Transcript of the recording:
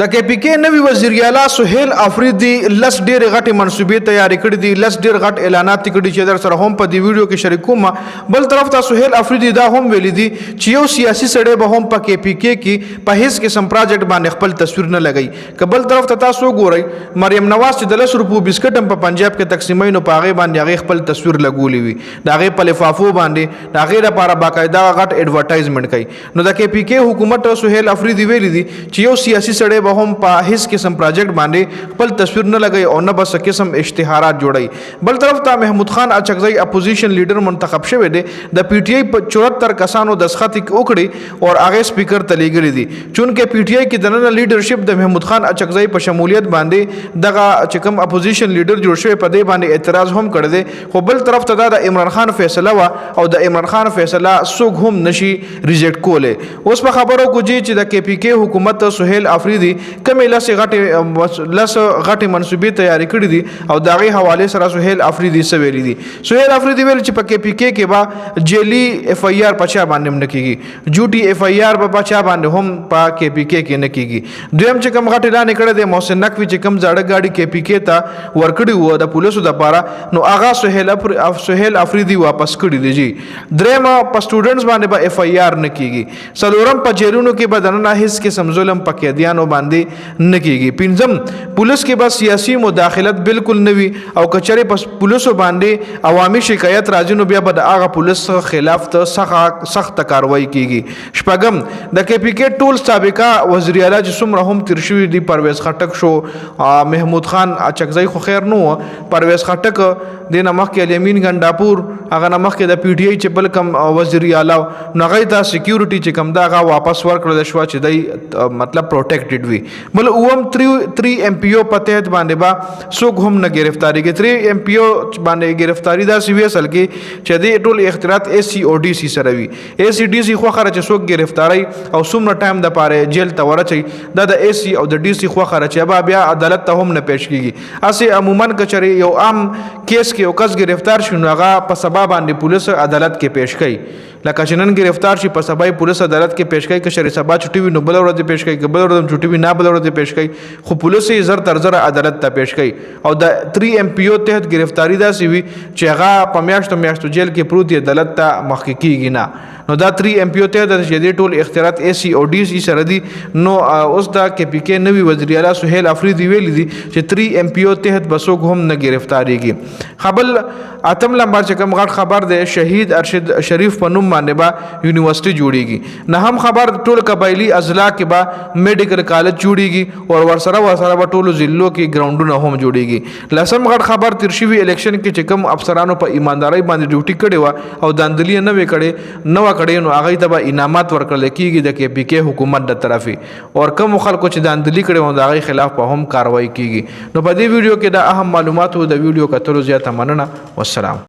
د کے پی کې نوی وزیر اعلی سہیل افریدی لس ډېر غټي منصوبې تیاری کړې دي، لس ډېر غټ اعلانات کړي چې در سره هم په دې ویډیو کې شریکوم. بل طرف ته سہیل افریدی دا هم ویلي دي چې یو سیاسي سړی به هم په کې پی کې په هیڅ قسم پروجیکټ باندې خپل تصویر نه لګي. کبل طرف ته تاسو ګورئ مریم نواز چې د 10 روپو بسکټ هم په پنجاب کې تقسیمای نو په هغه باندې هغه خپل تصویر لګولې وي، دا هغه په لفافو باندې دا هغه لپاره باقاعده غټ ایڈورټایزمنت کوي. نو د کې پی کې حکومت سہیل افریدی ویلي دي چې یو سیاسي سړی به هم په هیڅ قسم پروجیکټ باندې خپل تصویر نه لګي او نه بس قسم اشتهارات جوړي. بل طرف ته محمود خان اچکزئی اپوزیشن لیډر منتخب شوی دی، د پی ټی آی په 74 کسانو دسخط وکړي او هغه سپیکر ته لېږلي دي. چونکه پی ټی آی کې د نن لیډرشپ د محمود خان اچکزئی په شمولیت باندې دغه چې کوم اپوزیشن لیډر جوړ شوی په دې باندې اعتراض هم کړی دی، خو بل طرف ته د عمران خان فیصله وا او د عمران خان فیصله څوک هم نشي ریجیکټ کوله. اوس په خبرو کوجی چې د کې پی کې حکومت سہیل افریدی لس غټي منصوبې تیاری کړې دي او داغه حواله سره سہیل افریدی سویلی دي. سہیل افریدی ویل چې په کې پی کې با جیلی اف ای آر پچا باندې نه کیږي، جوټي اف ای آر په پچا باندې هم په کې پی کې نه کیږي. دویم چې کوم غټي اعلان کړی دی محسن نقوی چې کوم زړه گاډي کې پی کې ته ورکړی وو د پولیسو د پاره، نو هغه سہیل افریدی واپس کړی دی. جی دریم په سټوډنټس باندې په اف ای آر نه کیږي. څلورم په جیلونو کې بدننه هیڅ قسم ظلم په قیدیانو باندې نه کیږي. پنځم پولیس کې بس سیاسي مداخلت بالکل نه وي او کچره پس پولیسو باندې عوامي شکایت راځي نو بیا به د هغه پولیس خلاف ته سخت کاروایی کیږي. شپږم د کې پی کې ټول سابقه وزیر اعلی چې څومره هم تیر شوي دي، پرویز خټک شو، محمود خان اچکزئی خو خیر نو، پرویز خټک د نمخ کې الیمین ګنداپور، هغه نمخ کې د پی ټی آی چې بل کم وزیر اعلی نو هغه ته سکیورټي چې کم دا هغه واپس ورکړل شو چې دای مطلب پروټیکټډ وي. بل اوم 3 ایم پی او په تحت باندې با څوک هم نه گرفتاری کې 3 ایم پی او باندې گرفتاری دا سی وی اصل کې چې د ټول اختیارات ای سی او ډی سی سره وي. ای سی ډی سی خو خرچ څوک گرفتاری او څومره ټایم د پاره جیل ته ورچي دا د ای سی او د ډی سی خو خرچ بیا عدالت ته هم نه پیش کیږي. اسی عموما کچري یو عام کیس کې یو کس گرفتار شونه هغه په سبب باندې پولیس عدالت کې پیش کړي. لکه چنن گرفتار شي په سبا پولیس عدالت کې پیش کړي، کشري سبا چټي وي نو بل ورځ پیش کړي، بل ورځ چټي وي نه بل ورځ پیش کړي، خو پولیس یې زر تر زر عدالت ته پیش کړي. او د 3 ایم پی او تحت گرفتاری دا سی وي چې هغه په میاشتو جیل کې پروت عدالت ته مخکې کیږي نه. نو دا 3 ایم پی او تحت د ټول اختیارات ای سی او ډی سی سره دي. نو اوس دا کې پی کې نوی وزیر اعلی سہیل افریدی ویلي دي چې 3 ایم پی او تحت بسوک هم نه گرفتاریږي. خبل اتم لمبر چې کوم غټ خبر ده شهید ارشد شریف په نوم باندې با یونیورسيټي جوړیږي. نه هم خبر ټول قبایلی اضلاع کې با میډیکل کالج جوړیږي او ورسره به ټول ضلعو کې ګراوندونه هم جوړیږي. لسم غټ خبر تیر شوی الیکشن کې چې کوم افسرانو په ایمانداري باندې ډیوټي کړي و او داندلی نه وکړي نو نو هغه ته به انعامات ورکړل کیږي د کې پی کې حکومت د طرفي او کوم خلکو چې داندلی کړي و د هغه خلاف په هم کاروایی کیږي. نو په دې ویډیو کې د اهم معلوماتو د ویډیو کتلو زیاته مننه. والسلام.